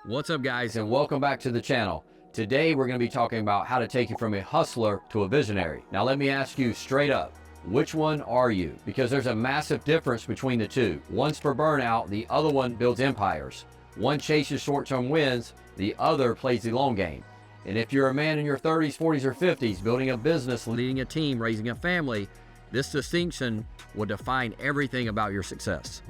What's up, guys, and welcome back to the channel. Today we're going to be talking about how to take you from a hustler to a visionary. Now let me ask you straight up, which one are you? Because there's a massive difference between the two. One's for burnout, the other one builds empires. One chases short-term wins, the other plays the long game. And if you're a man in your 30s, 40s, or 50s, building a business, leading a team, raising a family, this distinction will define everything about your success.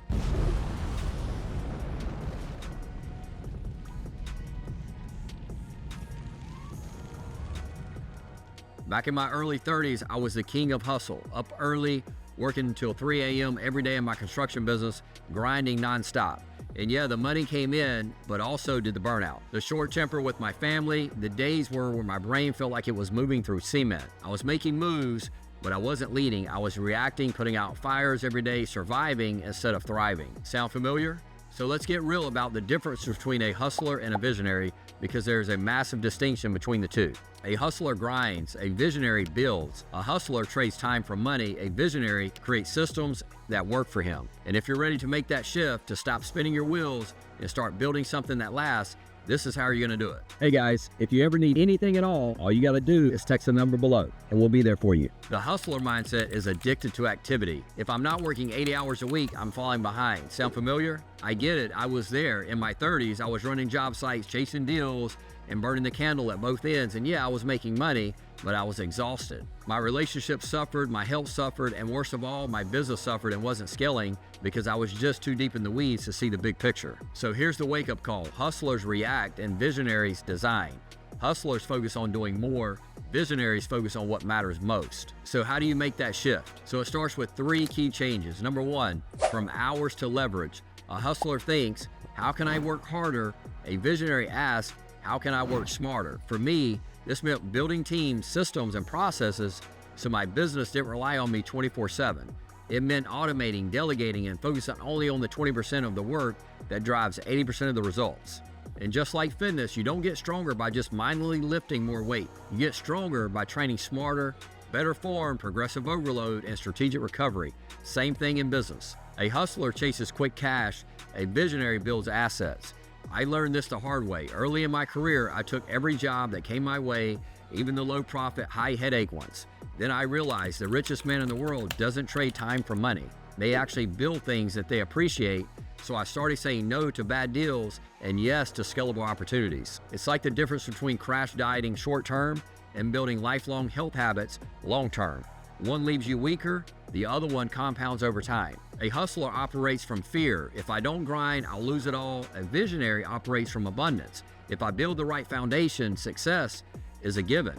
Back in my early 30s, I was the king of hustle, up early, working until 3 a.m. every day in my construction business, grinding nonstop. And yeah, the money came in, but also did the burnout. The short temper with my family, the days where my brain felt like it was moving through cement. I was making moves, but I wasn't leading. I was reacting, putting out fires every day, surviving instead of thriving. Sound familiar? So let's get real about the difference between a hustler and a visionary, because there's a massive distinction between the two. A hustler grinds, a visionary builds. A hustler trades time for money, a visionary creates systems that work for him. And if you're ready to make that shift, to stop spinning your wheels and start building something that lasts, this is how you're gonna do it. Hey guys, if you ever need anything at all you gotta do is text the number below and we'll be there for you. The hustler mindset is addicted to activity. If I'm not working 80 hours a week, I'm falling behind. Sound familiar? I get it, I was there. In my 30s, I was running job sites, chasing deals, and burning the candle at both ends. And yeah, I was making money, but I was exhausted. My relationships suffered, my health suffered, and worst of all, my business suffered and wasn't scaling because I was just too deep in the weeds to see the big picture. So here's the wake-up call. Hustlers react and visionaries design. Hustlers focus on doing more, visionaries focus on what matters most. So how do you make that shift? So it starts with 3 key changes. Number 1, from hours to leverage. A hustler thinks, how can I work harder? A visionary asks, how can I work smarter? For me, this meant building teams, systems, and processes so my business didn't rely on me 24/7. It meant automating, delegating, and focusing only on the 20% of the work that drives 80% of the results. And just like fitness, you don't get stronger by just mindlessly lifting more weight. You get stronger by training smarter, better form, progressive overload, and strategic recovery. Same thing in business. A hustler chases quick cash, a visionary builds assets. I learned this the hard way. Early in my career, I took every job that came my way, even the low profit, high headache ones. Then I realized the richest man in the world doesn't trade time for money. They actually build things that they appreciate. So I started saying no to bad deals and yes to scalable opportunities. It's like the difference between crash dieting short term and building lifelong health habits long term. One leaves you weaker, the other one compounds over time. A hustler operates from fear. If I don't grind, I'll lose it all. A visionary operates from abundance. If I build the right foundation, success is a given.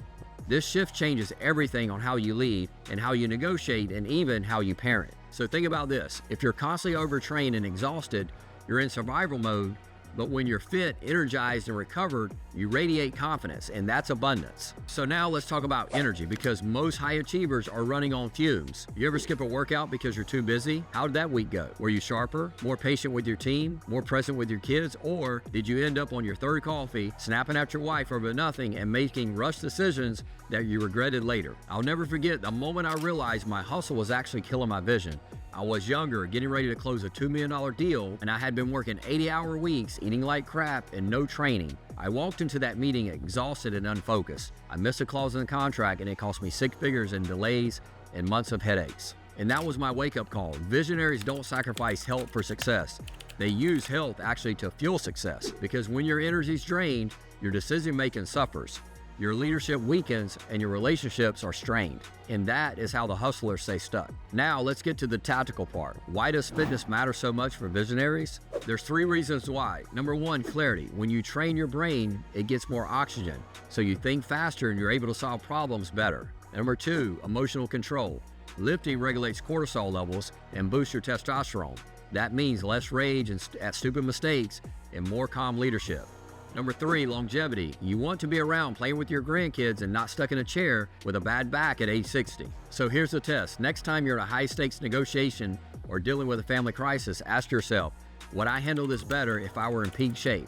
This shift changes everything on how you lead and how you negotiate and even how you parent. So think about this. If you're constantly overtrained and exhausted, you're in survival mode. But when you're fit, energized, and recovered, you radiate confidence, and that's abundance. So now let's talk about energy, because most high achievers are running on fumes. You ever skip a workout because you're too busy? How did that week go? Were you sharper, more patient with your team, more present with your kids, or did you end up on your 3rd coffee, snapping at your wife over nothing and making rushed decisions that you regretted later? I'll never forget the moment I realized my hustle was actually killing my vision. I was younger, getting ready to close a $2 million deal, and I had been working 80-hour weeks, eating like crap, and no training. I walked into that meeting exhausted and unfocused. I missed a clause in the contract, and it cost me 6 figures in delays and months of headaches. And that was my wake-up call. Visionaries don't sacrifice health for success. They use health actually to fuel success, because when your energy's drained, your decision-making suffers. Your leadership weakens and your relationships are strained. And that is how the hustlers stay stuck. Now let's get to the tactical part. Why does fitness matter so much for visionaries? There's 3 reasons why. Number 1, clarity. When you train your brain, it gets more oxygen. So you think faster and you're able to solve problems better. Number 2, emotional control. Lifting regulates cortisol levels and boosts your testosterone. That means less rage at stupid mistakes and more calm leadership. Number 3, longevity. You want to be around playing with your grandkids and not stuck in a chair with a bad back at age 60. So here's the test. Next time you're in a high-stakes negotiation or dealing with a family crisis, ask yourself, would I handle this better if I were in peak shape?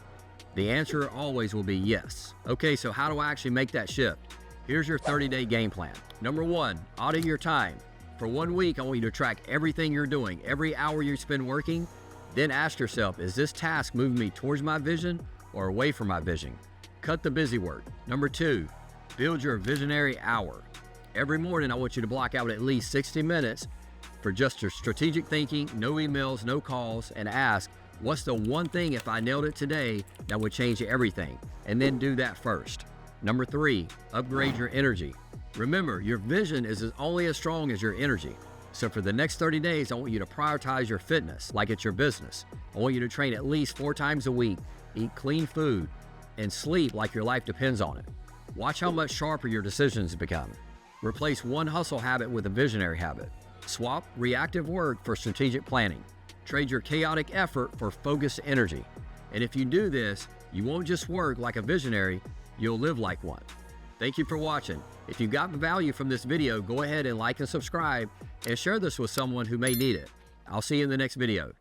The answer always will be yes. Okay, so how do I actually make that shift? Here's your 30-day game plan. Number 1, audit your time. For 1 week, I want you to track everything you're doing, every hour you spend working. Then ask yourself, is this task moving me towards my vision or away from my vision. Cut the busy work. Number 2, build your visionary hour. Every morning, I want you to block out at least 60 minutes for just your strategic thinking, no emails, no calls, and ask, what's the one thing if I nailed it today that would change everything? And then do that first. Number 3, upgrade your energy. Remember, your vision is only as strong as your energy. So for the next 30 days, I want you to prioritize your fitness like it's your business. I want you to train at least 4 times a week, eat clean food, and sleep like your life depends on it. Watch how much sharper your decisions become. Replace one hustle habit with a visionary habit. Swap reactive work for strategic planning. Trade your chaotic effort for focused energy. And if you do this, you won't just work like a visionary, you'll live like one. Thank you for watching. If you got value from this video, go ahead and like and subscribe and share this with someone who may need it. I'll see you in the next video.